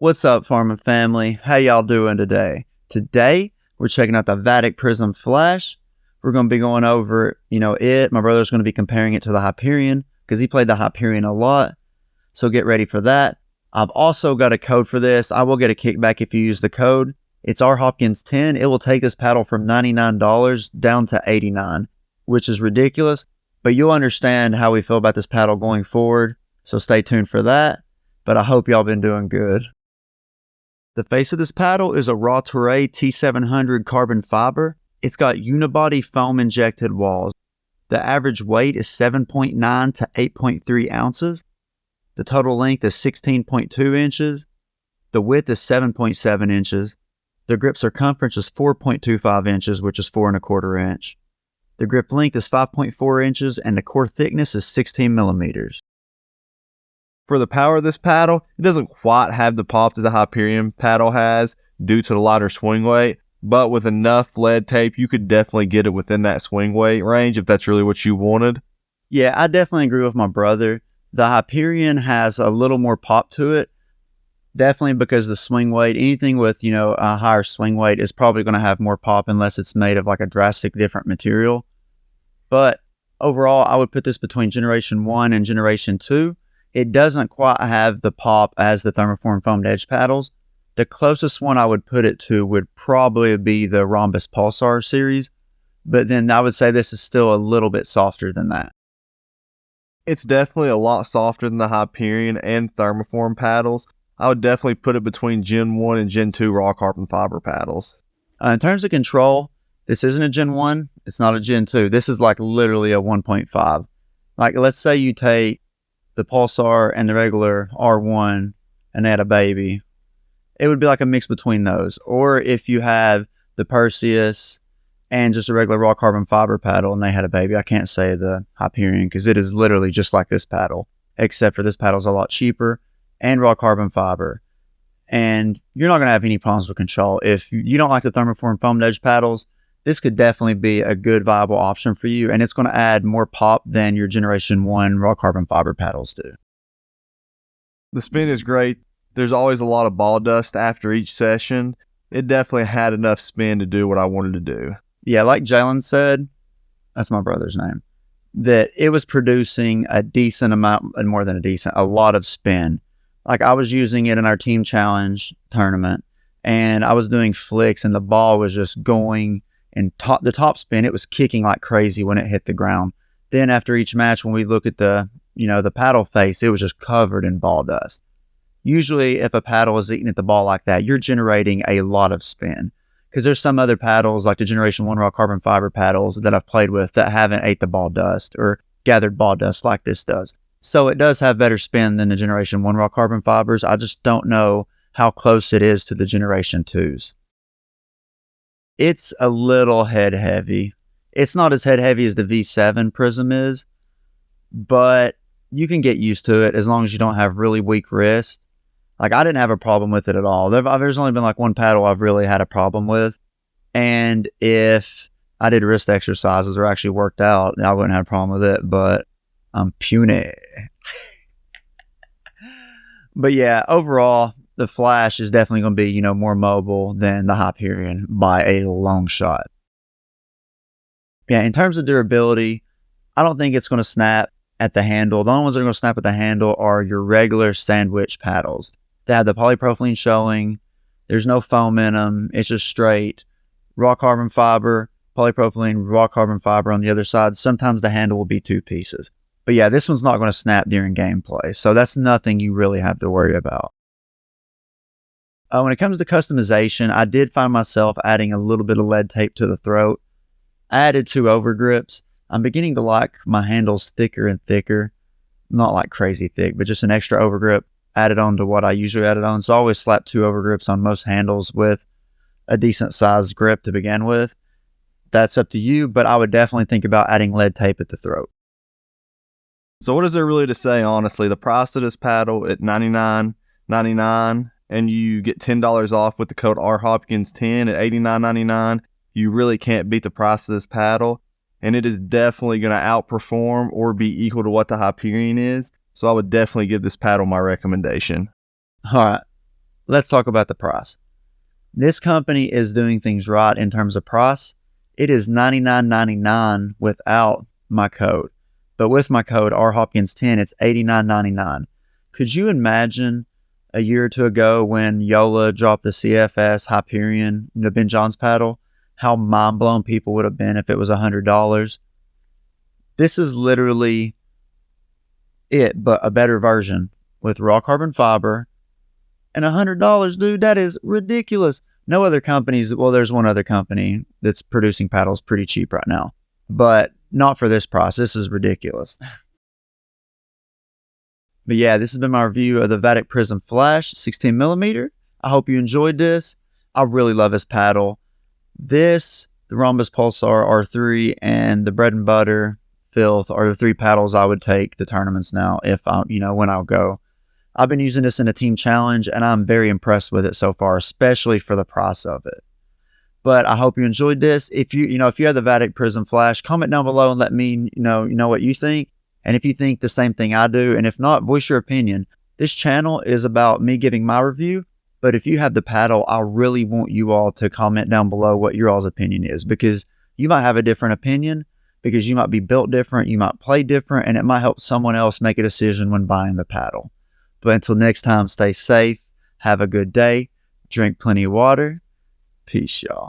What's up, farming family? How y'all doing today? Today, we're checking out the Vatic Prism Flash. We're going to be going over, it. My brother's going to be comparing it to the Hyperion because he played the Hyperion a lot. So get ready for that. I've also got a code for this. I will get a kickback if you use the code. It's RHopkins10. It will take this paddle from $99 down to $89, which is ridiculous. But you'll understand how we feel about this paddle going forward. So stay tuned for that. But I hope y'all been doing good. The face of this paddle is a Raw Toray T700 carbon fiber. It's got unibody foam injected walls. The average weight is 7.9 to 8.3 ounces. The total length is 16.2 inches. The width is 7.7 inches. The grip circumference is 4.25 inches, which is 4 1/4 inch. The grip length is 5.4 inches and the core thickness is 16 millimeters. For the power of this paddle, it doesn't quite have the pop that the Hyperion paddle has due to the lighter swing weight, but with enough lead tape, you could definitely get it within that swing weight range if that's really what you wanted. Yeah, I definitely agree with my brother. The Hyperion has a little more pop to it, definitely because the swing weight, anything with, a higher swing weight is probably going to have more pop unless it's made of like a drastic different material. But overall, I would put this between Generation 1 and Generation 2. It doesn't quite have the pop as the thermoform foamed edge paddles. The closest one I would put it to would probably be the Rhombus Pulsar series, but then I would say this is still a little bit softer than that. It's definitely a lot softer than the Hyperion and thermoform paddles. I would definitely put it between Gen 1 and Gen 2 raw carbon fiber paddles. In terms of control, this isn't a Gen 1. It's not a Gen 2. This is like literally a 1.5. Like, let's say you take the Pulsar and the regular R1 and they had a baby. It would be like a mix between those. Or if you have the Perseus and just a regular raw carbon fiber paddle and they had a baby. I can't say the Hyperion because it is literally just like this paddle, except for this paddle is a lot cheaper and raw carbon fiber. And you're not going to have any problems with control. If you don't like the thermoform foamed edge paddles, this could definitely be a good viable option for you, and it's going to add more pop than your Generation 1 raw carbon fiber paddles do. The spin is great. There's always a lot of ball dust after each session. It definitely had enough spin to do what I wanted to do. Yeah, like Jalen said, that's my brother's name, that it was producing a decent amount, and more than a decent, a lot of spin. Like I was using it in our team challenge tournament, and I was doing flicks, and the ball was just going. And the top spin, it was kicking like crazy when it hit the ground. Then after each match, when we look at the paddle face, it was just covered in ball dust. Usually, if a paddle is eating at the ball like that, you're generating a lot of spin. Because there's some other paddles, like the Generation 1 raw carbon fiber paddles that I've played with that haven't ate the ball dust or gathered ball dust like this does. So it does have better spin than the Generation 1 raw carbon fibers. I just don't know how close it is to the Generation 2s. It's a little head heavy. It's not as head heavy as the V7 Prism is, but you can get used to it as long as you don't have really weak wrist. Like I didn't have a problem with it at all. There's only been like one paddle I've really had a problem with. And if I did wrist exercises or actually worked out, I wouldn't have a problem with it, but I'm puny. But yeah, overall, the Flash is definitely going to be, more mobile than the Hyperion by a long shot. Yeah, in terms of durability, I don't think it's going to snap at the handle. The only ones that are going to snap at the handle are your regular sandwich paddles. They have the polypropylene showing. There's no foam in them. It's just straight raw carbon fiber, polypropylene, raw carbon fiber on the other side. Sometimes the handle will be two pieces. But yeah, this one's not going to snap during gameplay. So that's nothing you really have to worry about. When it comes to customization, I did find myself adding a little bit of lead tape to the throat. I added 2 overgrips. I'm beginning to like my handles thicker and thicker. Not like crazy thick, but just an extra overgrip added on to what I usually added on. So I always slap 2 overgrips on most handles with a decent sized grip to begin with. That's up to you, but I would definitely think about adding lead tape at the throat. So what is there really to say, honestly? The price of this paddle at $99.99, and you get $10 off with the code RHopkins10 at $89.99. You really can't beat the price of this paddle, and it is definitely going to outperform or be equal to what the Hyperion is. So I would definitely give this paddle my recommendation. All right. let's talk about the price. This company is doing things right in terms of price. It is $99.99 without my code. But with my code, RHopkins10, it's $89.99. Could you imagine a year or two ago when Yola dropped the CFS Hyperion, the Ben Johns paddle, how mind-blown people would have been if it was $100? This is literally it, but a better version with raw carbon fiber. And $100, dude, that is ridiculous. No other companies, well, there's one other company that's producing paddles pretty cheap right now, but not for this price. This is ridiculous. But yeah, this has been my review of the Vatic Prism Flash 16 millimeter. I hope you enjoyed this. I really love this paddle. This, the Rhombus Pulsar R3, and the Bread and Butter Filth are the 3 paddles I would take to tournaments now if I, when I'll go. I've been using this in a team challenge, and I'm very impressed with it so far, especially for the price of it. But I hope you enjoyed this. If you have the Vatic Prism Flash, comment down below and let me know what you think. And if you think the same thing I do, and if not, voice your opinion. This channel is about me giving my review, but if you have the paddle, I really want you all to comment down below what your all's opinion is, because you might have a different opinion, because you might be built different, you might play different, and it might help someone else make a decision when buying the paddle. But until next time, stay safe, have a good day, drink plenty of water. Peace, y'all.